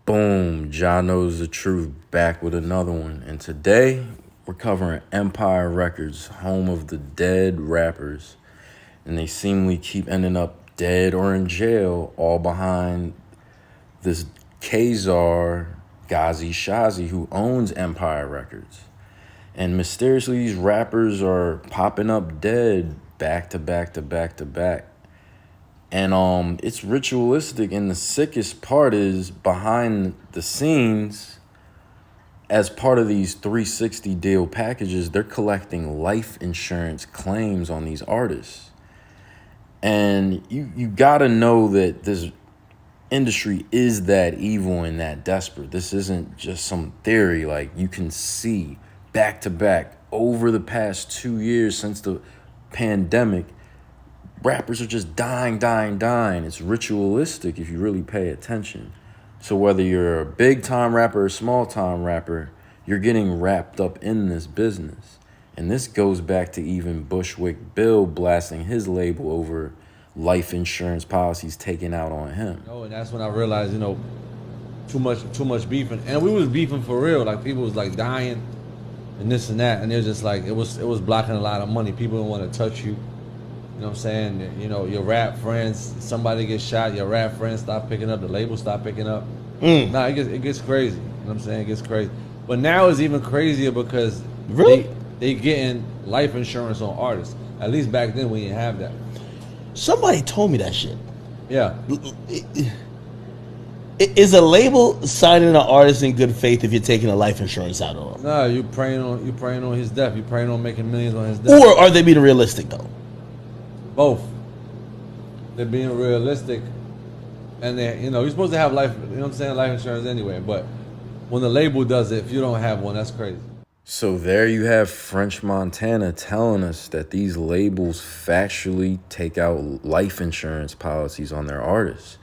Boom, Jah Knows the Truth back with another one. And today we're covering Empire Records, home of the dead rappers. And they seemingly keep ending up dead or in jail, all behind this Kazar Ghazi Shazi who owns Empire Records. And mysteriously, these rappers are popping up dead back to back to back to back. And it's ritualistic, and the sickest part is behind the scenes, as part of these 360 deal packages, they're collecting life insurance claims on these artists. And you gotta know that this industry is that evil and that desperate. This isn't just some theory. Like, you can see back to back over the past 2 years since the pandemic, rappers are just dying. It's ritualistic if you really pay attention. So whether you're a big time rapper or small time rapper, you're getting wrapped up in this business. And this goes back to even Bushwick Bill blasting his label over life insurance policies taken out on him. And that's when I realized, too much beefing. And we was beefing for real. Like, people was like dying and this and that. And it was just like, it was blocking a lot of money. People didn't want to touch you. You know what I'm saying? Your rap friends, somebody gets shot, your rap friends stop picking up, the label stop picking up. Nah, it gets crazy. You know what I'm saying? It gets crazy. But now it's even crazier because they getting life insurance on artists. At least back then we didn't have that. Somebody told me that shit. Yeah. Is a label signing an artist in good faith if you're taking a life insurance out on him? No, you praying on his death. You praying on making millions on his death. Or are they being realistic though? Both. They're being realistic, and you're supposed to have life insurance anyway. But when the label does it, if you don't have one, that's crazy. So there you have French Montana telling us that these labels factually take out life insurance policies on their artists.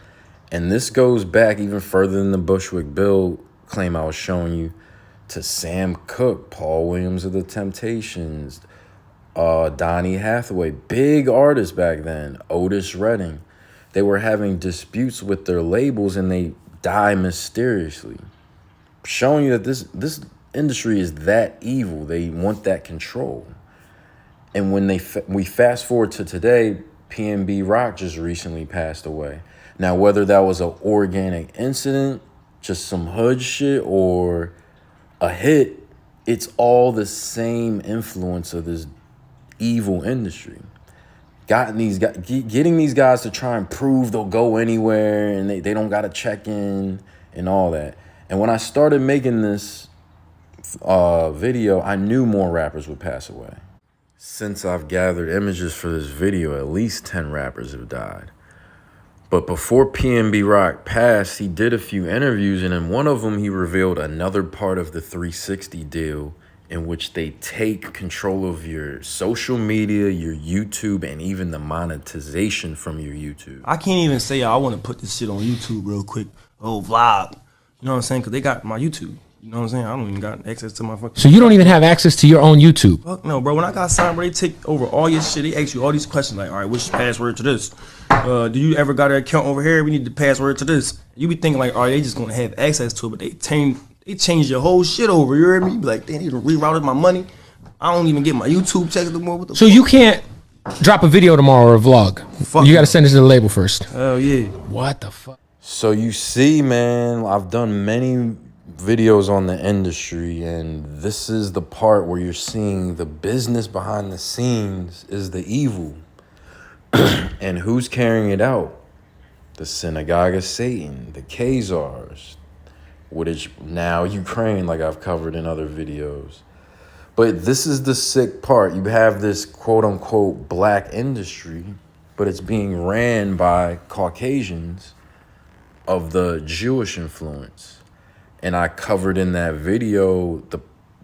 And this goes back even further than the Bushwick Bill claim I was showing you, to Sam Cooke, Paul Williams of the Temptations, Donny Hathaway, big artists back then, Otis Redding. They were having disputes with their labels and they die mysteriously, showing you that this industry is that evil. They want that control. And when we fast forward to today, PNB Rock just recently passed away. Now, whether that was an organic incident, just some hood shit, or a hit, it's all the same influence of this evil industry. Getting these guys to try and prove they'll go anywhere and they don't got to check in and all that. And when I started making this video, I knew more rappers would pass away. Since I've gathered images for this video, at least 10 rappers have died. But before PNB Rock passed, he did a few interviews, and in one of them, he revealed another part of the 360 deal in which they take control of your social media, your YouTube, and even the monetization from your YouTube. I can't even say I want to put this shit on YouTube real quick. Oh, vlog. You know what I'm saying? Because they got my YouTube. You know what I'm saying? I don't even got access to my fucking... So you don't even have access to your own YouTube? Fuck no, bro. When I got signed, bro, they take over all your shit. They ask you all these questions like, all right, what's your password to this? Do you ever got an account over here? We need the password to this. You be thinking like, all right, they just going to have access to it, but they changed your whole shit over. You heard me? Like, they even rerouted my money. I don't even get my YouTube checks no more. What the So you can't drop a video tomorrow or a vlog? Fuck you got to send it to the label first. Hell yeah. What the fuck? So you see, man, I've done many videos on the industry, and this is the part where you're seeing the business behind the scenes is the evil. And who's carrying it out? The Synagogue of Satan, the Khazars, which now Ukraine, like I've covered in other videos. But this is the sick part. You have this quote-unquote black industry, but it's being ran by Caucasians of the Jewish influence. And I covered in that video,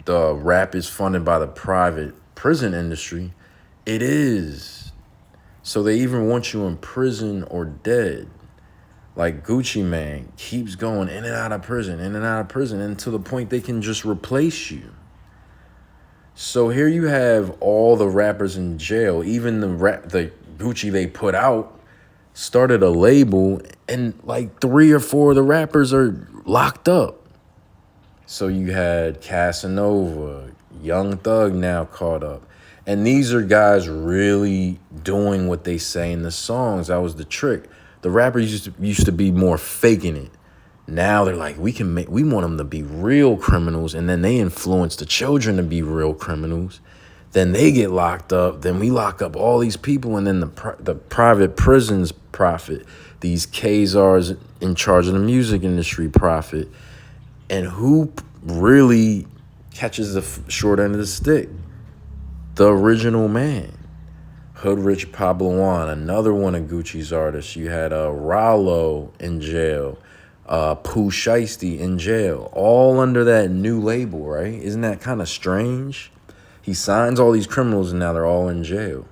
the rap is funded by the private prison industry. It is. So they even want you in prison or dead. Like Gucci Mane keeps going in and out of prison, and to the point they can just replace you. So here you have all the rappers in jail. Even the Gucci they put out started a label, and like 3 or 4 of the rappers are locked up. So you had Casanova, Young Thug now caught up. And these are guys really doing what they say in the songs. That was the trick. The rappers used to be more faking it. Now they're like, we want them to be real criminals, and then they influence the children to be real criminals. Then they get locked up. Then we lock up all these people, and then the private prisons profit. These Khazars in charge of the music industry profit. And who really catches the short end of the stick? The original man. Hood Rich Pablo Juan, another one of Gucci's artists. You had Rollo in jail. Pooh Shiesty in jail. All under that new label, right? Isn't that kind of strange? He signs all these criminals and now they're all in jail.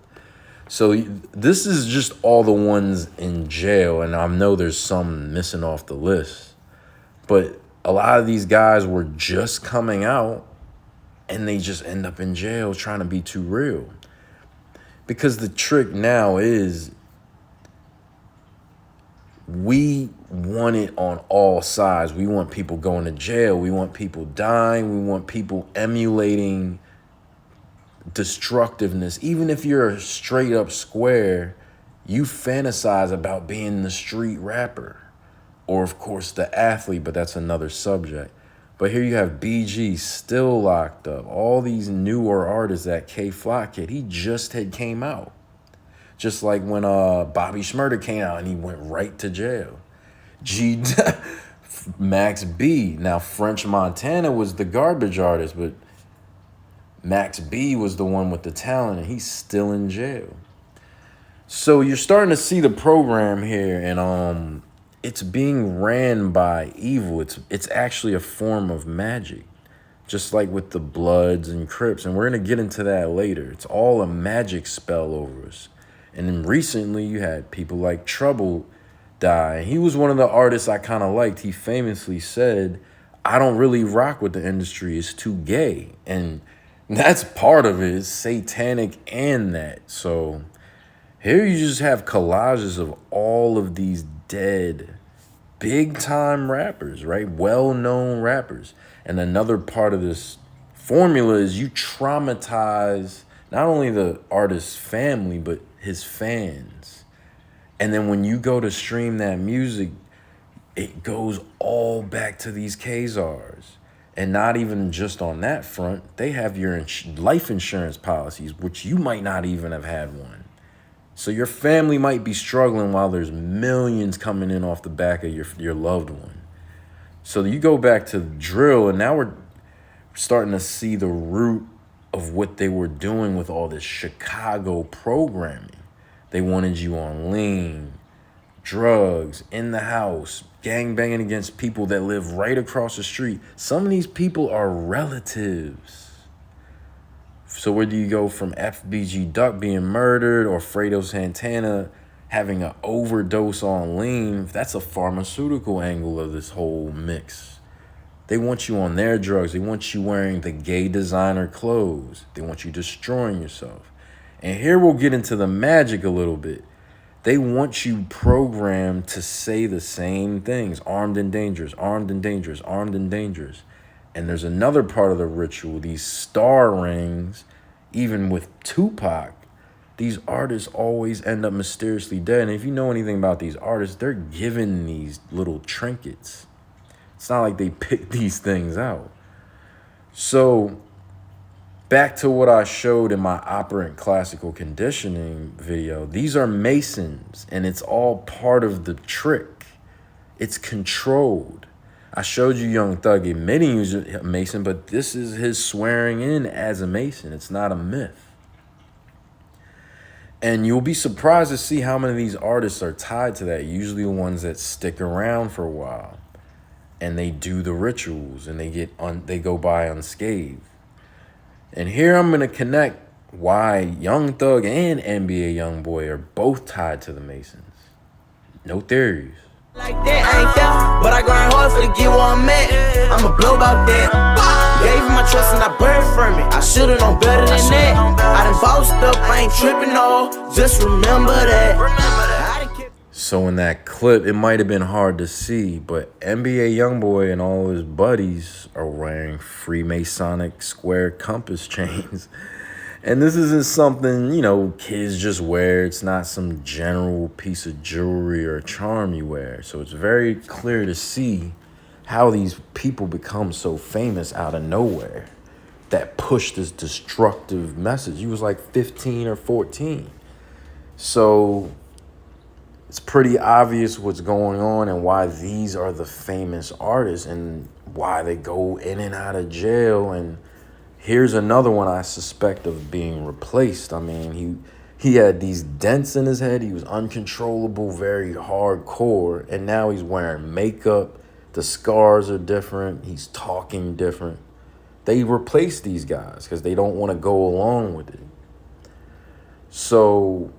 So this is just all the ones in jail. And I know there's some missing off the list. But a lot of these guys were just coming out and they just end up in jail trying to be too real. Because the trick now is we want it on all sides. We want people going to jail. We want people dying. We want people emulating destructiveness. Even if you're a straight up square, you fantasize about being the street rapper. Or, of course, the athlete, but that's another subject. But here you have BG still locked up. All these newer artists, that K-Fly kid, he just had came out. Just like when Bobby Shmurda came out and he went right to jail. Max B. Now, French Montana was the garbage artist, but Max B was the one with the talent, and he's still in jail. So you're starting to see the program here, and it's being ran by evil. It's actually a form of magic, just like with the Bloods and Crips, and we're going to get into that later. It's all a magic spell over us. And then recently you had people like Trouble die. He was one of the artists I kind of liked. He famously said, I don't really rock with the industry. It's too gay. And that's part of it. It's satanic and that. So here you just have collages of all of these dead big-time rappers, right? Well-known rappers. And another part of this formula is you traumatize not only the artist's family, but his fans. And then when you go to stream that music, it goes all back to these Khazars. And not even just on that front, they have your life insurance policies, which you might not even have had one. So your family might be struggling while there's millions coming in off the back of your loved one. So you go back to drill, and now we're starting to see the root of what they were doing with all this Chicago programming. They wanted you on lean, drugs, in the house, gangbanging against people that live right across the street. Some of these people are relatives. So where do you go from FBG Duck being murdered or Fredo Santana having an overdose on lean? That's a pharmaceutical angle of this whole mix. They want you on their drugs. They want you wearing the gay designer clothes. They want you destroying yourself. And here we'll get into the magic a little bit. They want you programmed to say the same things. Armed and dangerous, armed and dangerous, armed and dangerous. And there's another part of the ritual, these star rings. Even with Tupac, these artists always end up mysteriously dead. And if you know anything about these artists, they're given these little trinkets. It's not like they pick these things out. So back to what I showed in my operant classical conditioning video, these are Masons, and it's all part of the trick. It's controlled. I showed you Young Thug admitting he was a Mason, but this is his swearing in as a Mason. It's not a myth. And you'll be surprised to see how many of these artists are tied to that. Usually the ones that stick around for a while. And they do the rituals, and they go by unscathed. And here I'm going to connect why Young Thug and NBA Youngboy are both tied to the Masons. No theories. Like that, I ain't that, but I grind hard for to get where I'm at. I'ma blow about that. Gave him my trust and I burned from it. I should've known better than that. I done bossed up, I ain't tripping, no. Just remember that. So in that clip, it might have been hard to see, but NBA Youngboy and all his buddies are wearing Freemasonic square compass chains. And this isn't something, you know, kids just wear. It's not some general piece of jewelry or charm you wear. So it's very clear to see how these people become so famous out of nowhere that push this destructive message. He was like 15 or 14. So it's pretty obvious what's going on and why these are the famous artists and why they go in and out of jail. And here's another one I suspect of being replaced. I mean, he had these dents in his head. He was uncontrollable, very hardcore. And now he's wearing makeup. The scars are different. He's talking different. They replace these guys because they don't want to go along with it. So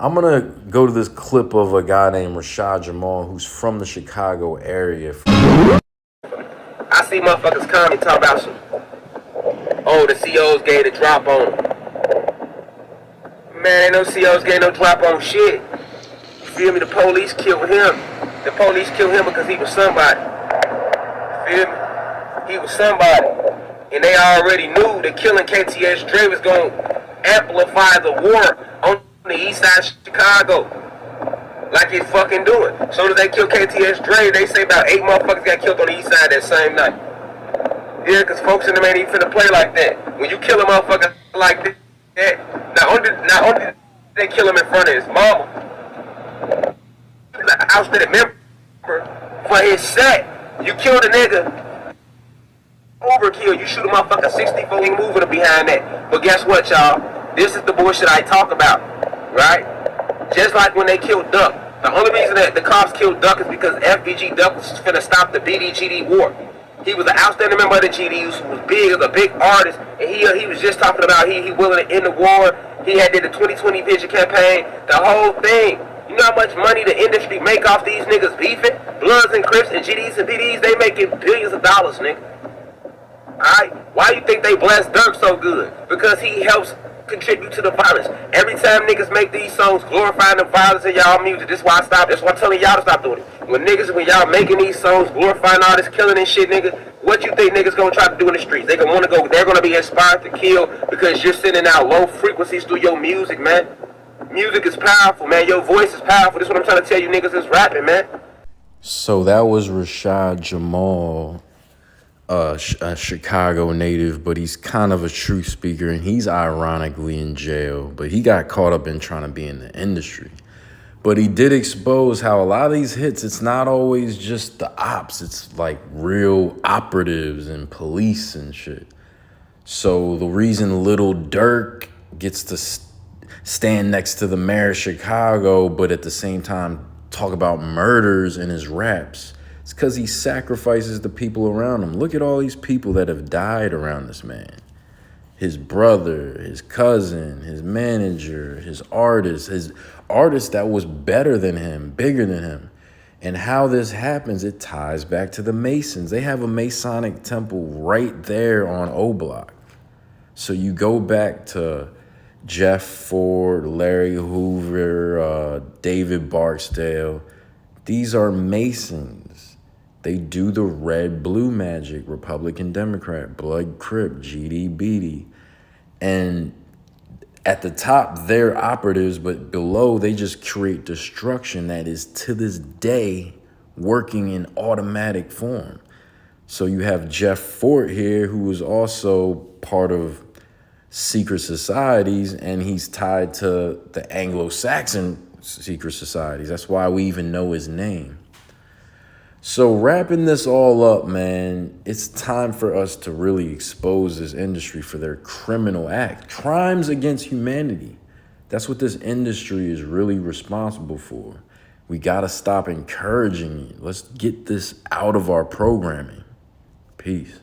I'm going to go to this clip of a guy named Rashad Jamal who's from the Chicago area. I see motherfuckers come and talk about some, oh, the COs gave the drop on him. Man, ain't no COs gave no drop on shit. You feel me? The police killed him. The police killed him because he was somebody. You feel me? He was somebody. And they already knew that killing KTS Dre was going to amplify the war on the east side of Chicago. Like it's fucking doing. As soon as they kill KTS Dre, they say about 8 motherfuckers got killed on the east side that same night. Yeah, because folks in them ain't even finna play like that. When you kill a motherfucker like that, not only did they kill him in front of his mama, the ousted member for his set. You killed a nigga. Overkill, you shoot a motherfucker 64 ain't moving behind that. But guess what, y'all? This is the bullshit I talk about, right? Just like when they killed Duck. The only reason that the cops killed Duck is because FBG Duck was finna stop the BDGD war. He was an outstanding member of the GDs who was big, as a big artist, and he was just talking about he willing to end the war. He had did the 2020 vision campaign, the whole thing. You know how much money the industry make off these niggas beefing? Bloods and Crips and GDs and BDs, they making billions of dollars, nigga. Alright? Why you think they bless Dirk so good? Because he helps contribute to the violence. Every time niggas make these songs glorifying the violence in y'all music, this is why I stop. That's why I'm telling y'all to stop doing it. When y'all making these songs glorifying all this killing and shit, nigga, what you think niggas gonna try to do in the streets? They're gonna be inspired to kill because you're sending out low frequencies through your music, man. Music is powerful, man. Your voice is powerful. This is what I'm trying to tell you niggas is rapping, man. So that was Rashad Jamal, a Chicago native, but he's kind of a truth speaker, and he's ironically in jail, but he got caught up in trying to be in the industry. But he did expose how a lot of these hits, it's not always just the ops. It's like real operatives and police and shit. So the reason Lil Durk gets to stand next to the mayor of Chicago, but at the same time talk about murders in his raps, it's because he sacrifices the people around him. Look at all these people that have died around this man. His brother, his cousin, his manager, his artist that was better than him, bigger than him. And how this happens, it ties back to the Masons. They have a Masonic temple right there on O Block. So you go back to Jeff Ford, Larry Hoover, David Barksdale. These are Masons. They do the red-blue magic, Republican, Democrat, Blood, Crip, GD, BD. And at the top, they're operatives, but below, they just create destruction that is, to this day, working in automatic form. So you have Jeff Fort here, who is also part of secret societies, and he's tied to the Anglo-Saxon secret societies. That's why we even know his name. So wrapping this all up, man, it's time for us to really expose this industry for their criminal act. Crimes against humanity. That's what this industry is really responsible for. We got to stop encouraging it. Let's get this out of our programming. Peace.